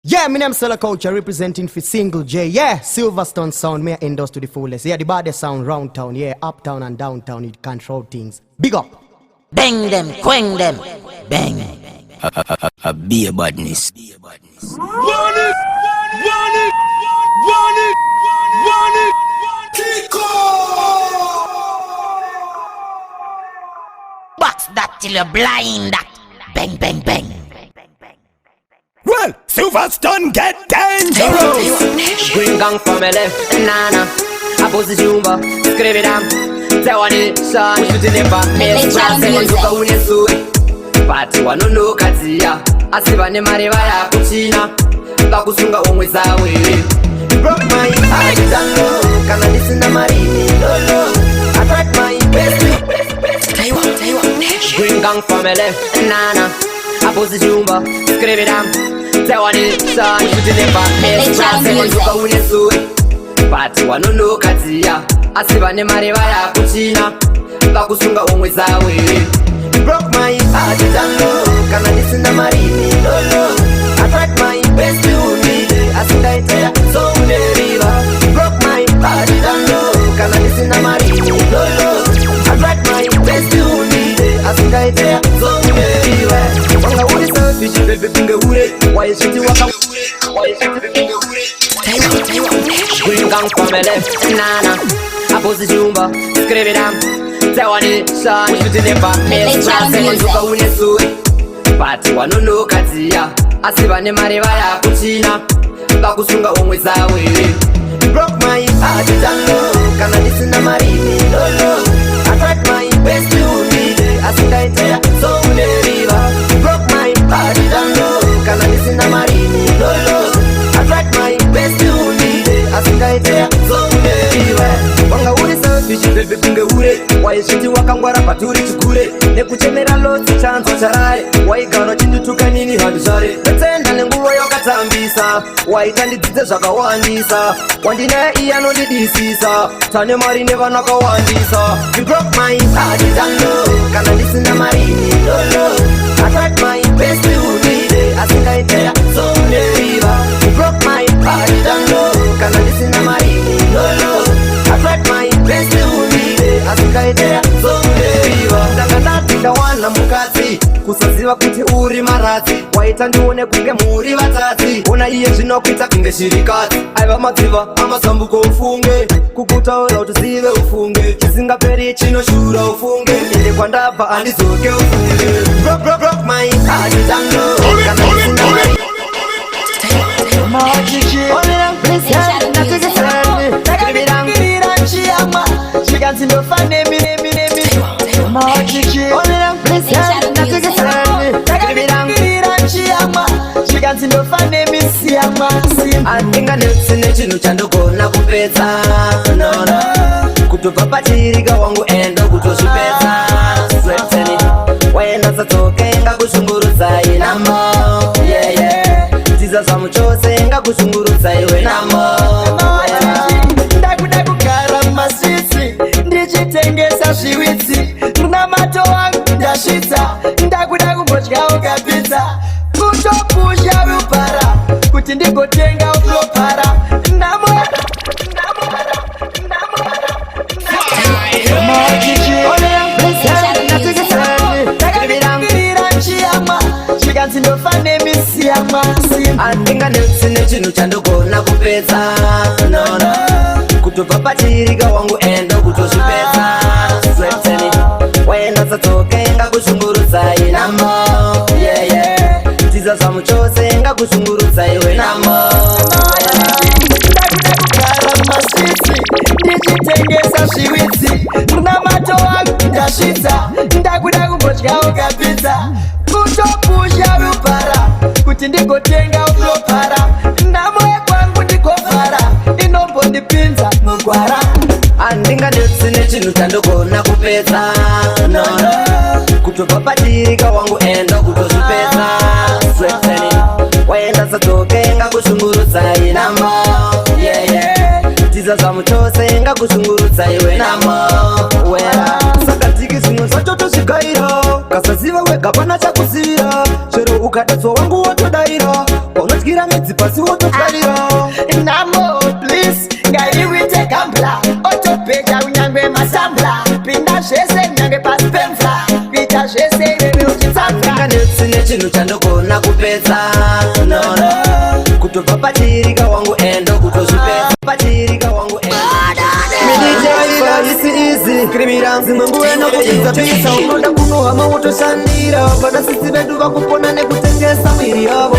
Yeah, my name is Sela Culture, representing for Single J. Yeah, Silverstone sound, me endorse to the fullest. Yeah, the baddest sound round town. Yeah, uptown and downtown, it control things. Big up. Bang them, quang them, bang. Be a badness. Run it, run it, run it, run it, Kiko! Box that till you're blind. That bang, bang, bang. Well, Silverstone get dangerous. Green gang family, nana. A posiziumba, scriveram. Tewani san, usutineba. Mesra sekonduka unesui. Pati wanono katia. Asibane mareva ya kuchina. Bakusunga umweza wewe. Broke my heart down low. Kana disina marini lolo. I tried my best. Taiwan. Green gang family, nana. A posiziumba, scriveram. Tewani san, usutineba. Mesra sekonduka unesui. Pati wanono katia. Asibane mareva ya kuchina. Bakusunga umweza wewe. Broke my heart down low. Kana disina marini lolo. I tried my best to need it. I think I tell ya so river. Broke my heart down low. Kana disina marini lolo. I tried my best to need it. I think I tell ya so river. Wanga uri selfish, baby pinga ure. Why you shitty waka ure? Why you shitty pinga ure? Taiwan. Green gang family, nana. A posiziumba, scriveram. Tewani san, usutineba. Mesra sekonduka unesui. Pati wanono katia. Asibane mareva ya kuchina. Bakusunga umweza wewe. Broke my heart down low. Kana disina marini lolo. I tried my best to need it. I think I tell ya so river. Broke my heart down low. Kana disina marini lolo. I tried my best to need it. I think I tell ya so river. Wanga uri selfish, baby pinga ure. Why shiti wakangwara paturi chikure. Nekuchemera loti chanzo charai. Why gano chindu tukanini haduzare. Betenda nenguwa yokatambisa. Why tandidzidze zvakawandisa. Wandina iya nondidisisa. Tane mari nevanakawandisa. You broke my heart down low. Kana disina marini lolo. I tried my best to need it. I think I tell ya so river. You broke my heart down low. Kana disina marini lolo. I tried my best to need it. I think I tell ya so river. Ndakanatinda wana mukati. Kusaziva kuti uri maradzi. Waita ndione kunge muri vatadzi. Ona iye zvinokuita kunge shirikadzi. Aiva madziva amasambuko ufunge. Kukutaura kuti zive ufunge. Chisingaperi chinoshura ufunge. Ende kwandabva handidzoke ufunge. Broke my heart down low. Kana disina mari. Andinga netsine chinhu chandogona kupedza nono. Kutobva pachirika wangu endo kutozvipedza. Sweteni waenda satsoke ngakushungurudzai namo. Tiza zvamu chose ngakushungurudzai we namo. Ndakuda kugara mumaswitsi ndichitengesa zviwitsi. Runamato wangu ndasvitsa. Ndakuda kumbodyawo kapizza. Kutopusha rupara kuti ndigotenga uplopara. Andinga netsine chinhu chandogona kupedza nono. Kutobva pachirika wangu endo kutozvipedza. Sweteni waenda satsoke ngakushungurudzai namo. Tiza zvamu chose ngakushungurudzai we namo. Ndakuda kugara mumaswitsi ndichitengesa zviwitsi. Runamato wangu ndasvitsa. Ndakuda kumbodyawo kapizza. Kutopusha rupara kuti ndigotenga uplopara. Ndamo yekwangu ndikofara inombondipinza mugwara. Andinga netsine chinhu chandogona kupedza nono. Kutobva pachirika wangu endo kutozvipedza. Sweteni waenda satsoke ngakushungurudzai namo. Tiza zvamu chose ngakushungurudzai we namo. Saka tiki zvimwe zvatotozvigaira. Kasaziva wega pana chakuzivira. Chero ukadatswa wangu wotodaira. Paunotyira Wotira midzi pasi wototarira Namo please ngaiwite kambla Otopeja unyangwe masambla Pinda zvese nyange pasi pemvura Kuita zvese iwewe uchitsambla Nganetsine chinhu chandogona kupedza No no Kutobva pachirika wangu endo kutozvipedza Pachirika wangu endo Midijaifa easy Krimira zimwe nguwe nokuzvidza pisa Unoda kunohama wotoshandira Vana sisi vedu vakupona nekutengesa mwiri yavo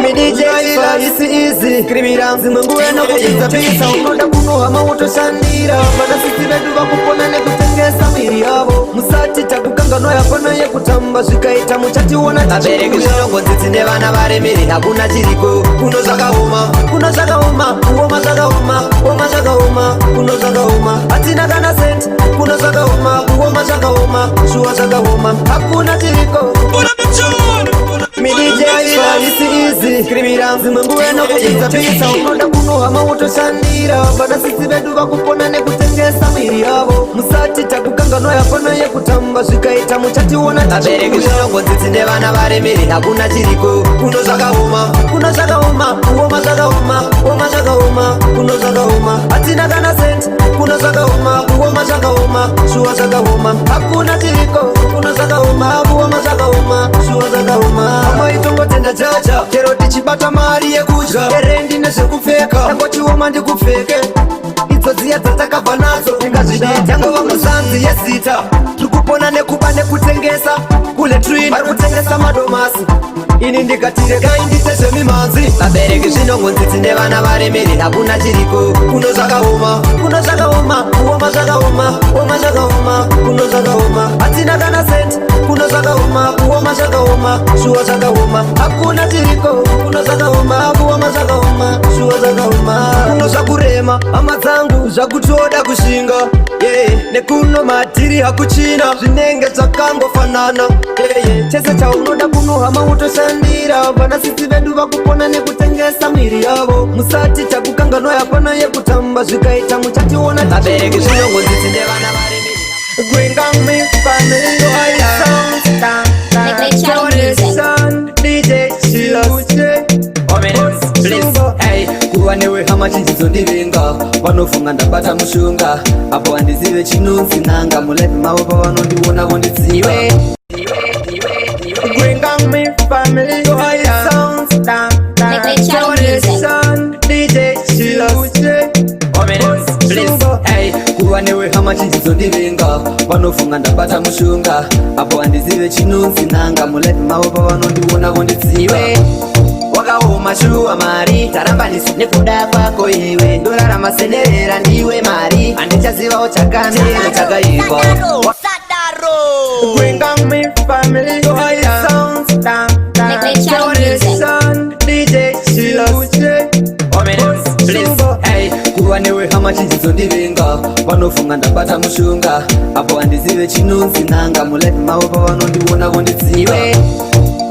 Midijaifa easy Krimira zimwe nguwe nokuzvidza pisa Unoda kunohama wotoshandira Vana sisi vedu vakupona nekutengesa mwiri yavo Musati takukanganwa yapana yekutamba Zvikaita muchationa abereki zvirongodzi dzine vana varemere hakuna chiriko kuno zvakaoma kuoma zvakaoma oma zvakaoma kuno zvakaoma hatina kana senti kuno zvakaoma kuoma zvakaoma shuwa zvakaoma hakuna chiriko midijaifaisiizi krimira zimwe nguve nokuzvidza pisa unoda kunohama wotoshandira vana sisi vedu vakupona nekutengesa mwiri yavo musati takukanganwa yapana yekutamba zvikaita muchationa abereki zvirongodzi dzine vana varemere hakuna chiriko kuno zvakaoma kuoma zvakaoma kuno zvakaoma hatina kana senti kuno zvakaoma kuoma zvakaoma shuwa zvakaoma hakuna chiriko kuno zvakaoma kuoma zvakaoma shuwa zvakaoma amaitongotenda chacha chero tichibata mari yekudya erendi nezvekupfeka tangochioma ndikupfeke idzo dziya dzatakabva nadzo tingazviditangova muzanzi yezita tikupona nekuba nekutengesa kule trin vari kutengesa madomasi ini ndikatiregai ndite zvemimhanzi abereki zvinongonzi dzine vana varemere hakuna chiriko kuno zvakaoma kuoma zvakaoma kuno zvakaoma hatina kana senti kuno zvakaoma kuoma zvakaoma shuwa zvakaoma hakuna chiriko kuno zvakaoma kuoma zvakaoma shuwa zvakaoma kuno zvakurema hama dzangu zvakutoda kushinga nekuno matiri hakuchina zvinenge zvakangofanana chese chaunoda kunohama wotoshandira vana sisi vedu vakupona nekutengesa mwiri yavo musati takukanganwa yapana yekutamba zvikaita muchationa abereki zvinongonzi dzine vana varemere kuva newe hama chinjizondivinga vanofunga ndabata mushunga apo handizive chinunzi nanga mulevi mavo pavanondiona vondidziwe Bring on me family, kuva newe hama chinjizondivinga vanofunga ndabata mushunga apo handizive chinunzi nanga mulevi mavo pavanondiona vondidziwe wakaoma shuwa mari tarambanisi nekuda kwako iwe ndorarama senerera ndiwe mari handichazivawo chakanero chakaipa Bring on me family, kuva newe hama chinjizondivinga vanofunga ndabata mushunga apo handizive chinunzi nanga mulevi mavo pavanondiona vondidziwe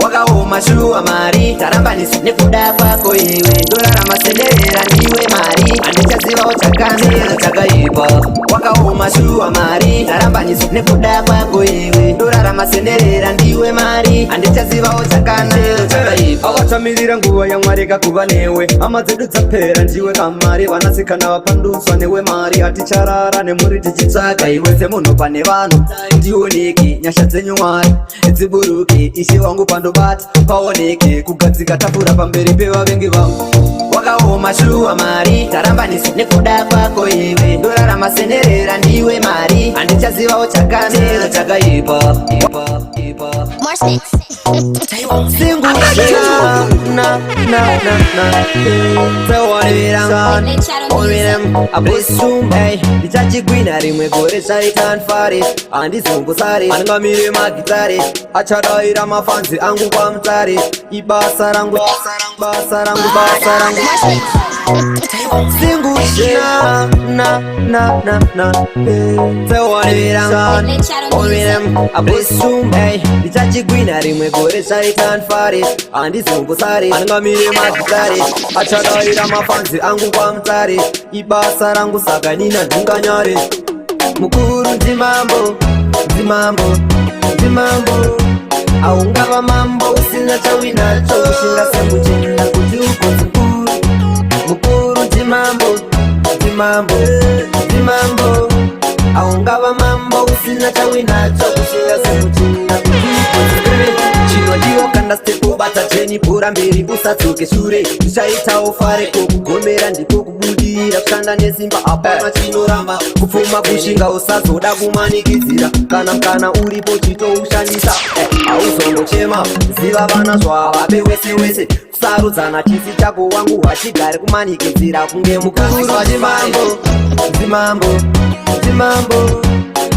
wakaoma shuwa mari tarambanisi nekuda kwako iwe ndorarama senerera ndiwe mari handichazivawo chakanero chakaipa wakaoma shuwa mari tarambanisi nekuda kwako iwe ndorarama senerera ndiwe mari handichazivawo chakanero chakaipa avatamirira nguva yamwari kakuva newe hama dzedu dzapera ndiwe kamari vanasikana vapanduswa newe mari haticharara nemuri tichitsvaka iwe semunhu pane vanhu ndioneke nyasha dzenyu mwari dziburuke ishe wangu pandobata paoneke kugadzika tafura pamberi pevavengi vangu wakaoma shuwa mari tarambanisi nekuda kwako iwe ndorarama senerera ndiwe mari handichazivawo chakanero chakaipa ndichachigwina rimwe gore chaitanfari handizombosari angamire magitare achadaira mafanzi angu kwamutare ibasa rangu ndichachigwina rimwe gore chaitanfari handizombosari angamire magitare achadaira mafanzi angu kwamutare ibasa rangu saka nina ndinganyare mukuru ndimambo aungava mambo pasina chawinacho kushinga semuchenda kuti ukonzi mukuru timambo aungava mambo usina chawinacho kushinga semuchenda kuti ukonzi chinodiwa kanda stepo bata cheni pura mberi usatsuke shure uchaitawo fare kokugomera ndiko kubudira kushanda nesimba apana chinoramba kupfuma kushinga usazoda kumanikidzira kana mukana uripo chitoushandisa auzongochema ziva vana zvavabe wese kusarudzana chisi chako wangu hachigare kumanikidzira kunge mukuru wachimambo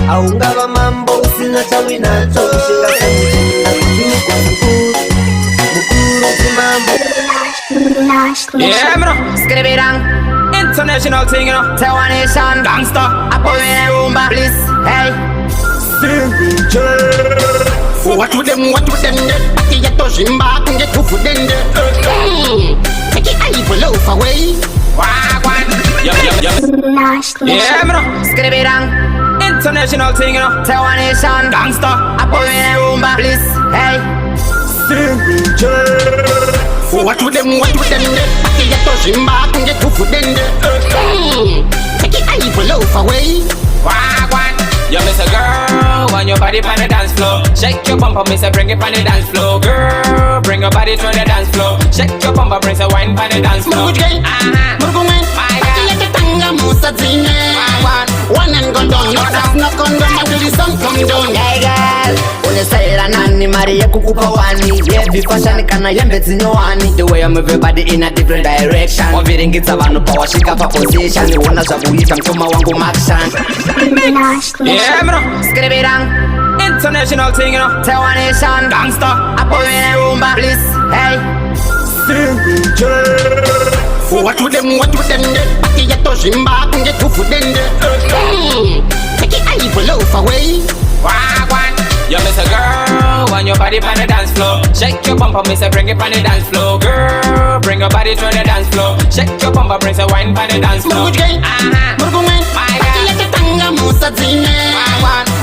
aungava mambo usina chawinacho kushinga semuchenda kuti ukonzi mukuru wachimambo. Yeah, bro. Skribirang. International thing, you know. Taiwan nation. Gangsta. Apo in rumba. Please. Hey. What with them, Paki get to Jimba, can get to food in there. Take it evil off away. Wagwan. Yeah, bro. Skribirang. International thing, you know. Taiwan nation. Gangsta. Apo in rumba. Please. Hey. What with them, Paki get to Jimba, can get to food in there. Take it evil off away. Wagwan. Yo, miss a girl, want your body on the dance floor. Shake your bumper, miss a bring it on the dance floor. Girl, bring your body to the dance floor. Shake your bumper, bring a wine on the dance floor. Murgumen, I let the tanga musa zine. One and go down, no that's not condom until the sun come down. Hey girl, unesayira nani mari yekukupa wani. Yebi fashion kana yembe zinyoani. The way I move your body in a different direction. Waviringitsa vanhu pawashika pa position. Niwona zvakuita mtoma wangu makshan. Yeah, bro. Skribirang. International thing, you know. Taiwan nation. Gangsta. Apo in rumba. Please. Hey. What with them, Paki get to Jimba, can get to food in there. Take it evil off away. Wagwan. Yo, miss a girl, want your body on the dance floor. Shake your bumper, miss a bring it on the dance floor. Girl, bring your body to the dance floor. Shake your bumper, bring a wine on the dance floor. Murgumen, I let the tanga musa zine.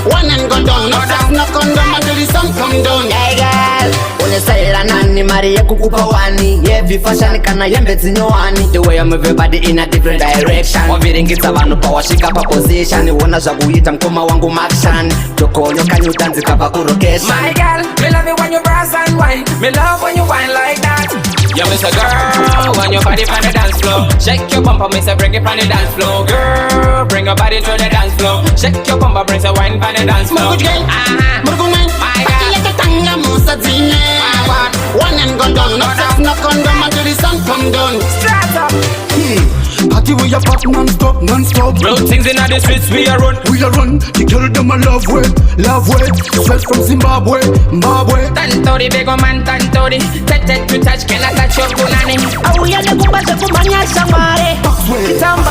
One and go down, no that's not condom until the sun come down. Hey girl, unesayira nani mari yekukupa wani. Yebi fashion kana yembe zinyoani. The way I move your body in a different direction. Waviringitsa vanhu pawashika pa position. Niwona zvakuita mkoma wangu makshan. Tokonyo kanyu tanzika pa kurocation. My girl, me love it when you brass and wine. Me love when you wine like that. Yo, miss a girl, want your body on the dance floor. Shake your bumper, miss a bring it on the dance floor. Girl, bring your body to the dance floor. Shake your bumper, bring a wine on the dance floor. Murgumen, I let the tanga musa zine. One and go down, no that's not condom until the sun come down. Straight up. Party we a pop non-stop. Real things in the streets we a run. The girl them a love way. Straight from Zimbabwe. 10-30 big man, 10-30. Touch to touch, can I touch your punani? Auya nekumbaze kumanya shamare. Tamba.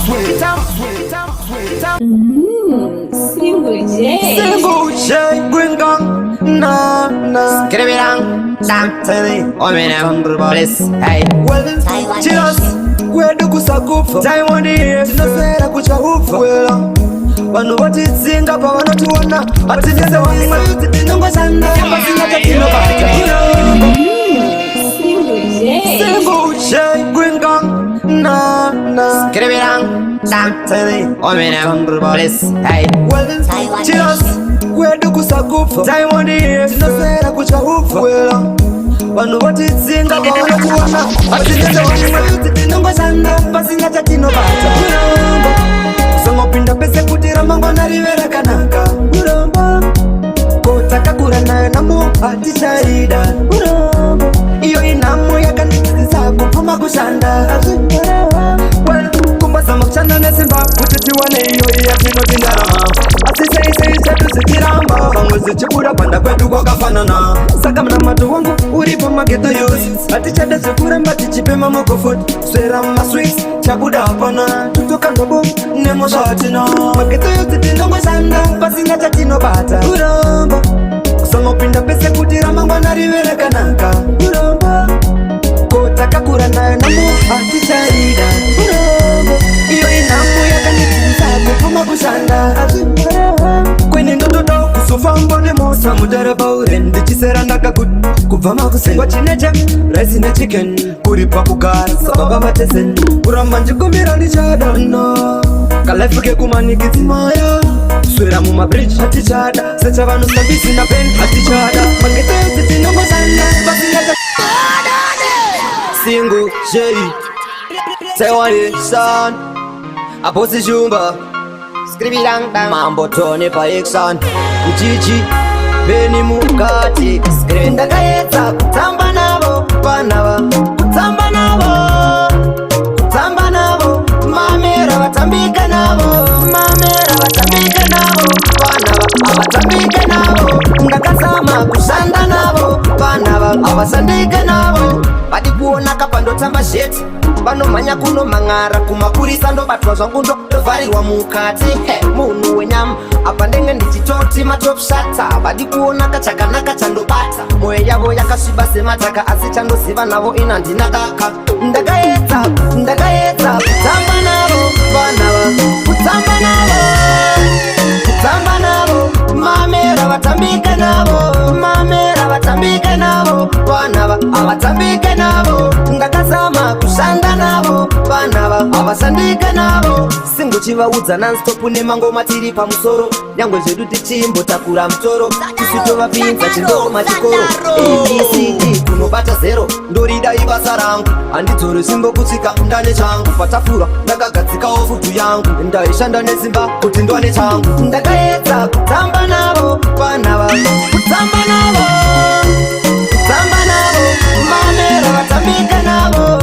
Single J, Green Gang, na. Skribirang. Dang. Ominem. Please. Hey. Well, cheers. Kwedu kusakufa Taiwan here tinaswera kuchaufa wela vanhu vatitsinga pavanationa hatinese wamwe tinongozana pasina chatinobata Single J, Green Gang, na. Skribirang. Dang. Ominem. Please. Hey. Well, cheers. Kwedu kusakufa Taiwan here tinaswera kuchaufa wela vanhu vatitsinga pavanationa hatinese wamwe tinongozana pasina chatinobata kusangopinda pese kuti ramangwana rive rakanaka kotakakura nayo namo hatichaida iyo inhamo yakandidzisa kupfuma kushanda kumbazama kushanda nesimba kuti tiwane iyo yatinoti ndarama asi seisei chedu zichiramba pamwe zichibuda panda kwedu kwakafanana saka munamato wangu uripo mageto yose hatichada zvekuramba tichipema mokofoti swera mumaswis chabuda hapana tutokangobo nemozvatina mageto yose tinongozanda pasina chatinobata urombo kusangopinda pese kuti ramangwana rive rakanaka urombo kotakakura nayo namo hatichaida urombo iyo inhamo yakandidzisa kupfuma kushanda kweni ndotoda kuzofa mbone musa mudaraba urendi chisera ndakaguti kubva makusengwa chineche rice nechicken kuripa kugara sababa matesen kuramba njikumira ndichadana kalaifu kekumanikidzimaya swera mumabridge hatichada secha vanhu sabisi na pen hatichada mangetezi tinongosana vasinata single J Taiwan son Abosi Jumba Skrivirang bang Mambo Tony pa Exxon Ujiji Beni Mukati Skrivinda kaeta Kutamba nabo Panava Kutamba nabo Kutamba nabo Mamera watambika nabo Mamera watambika nabo Panava awatambika nabo Ngakasama kusanda nabo Panava awasandika nabo Badi kuona kapando tamba shit vanomhanya kunomang'ara kumapurisa ndobatwa zvangu ndovharirwa mukati munhu wenyama apa ndenge ndichitoti matopshata vadi kuona kachakanaka chandobata mwoyo yavo yakasviba semataka asi chandoziva navo ina ndina daka ndakaedza kutamba navo vanava kutamba navo kutamba navo mamera vatambike navo mamera vatambike navo vanava avatambike navo ngakazama kushanda navo vanava avashandike navo singochivaudza nanstop nemangoma tiri pamusoro nyangwe zvedu tichimbotakura mutoro tisu tovapinza chindoma chikoro abcd kunobata zero ndorida ibasa rangu handidzore simbo kusvika ndane changu patafura ndakagadzikawo futu yangu ndaishanda nesimba kuti ndwane changu ndakaedza kutamba navo vanava kutamba navo kutamba navo mamera vatambike navo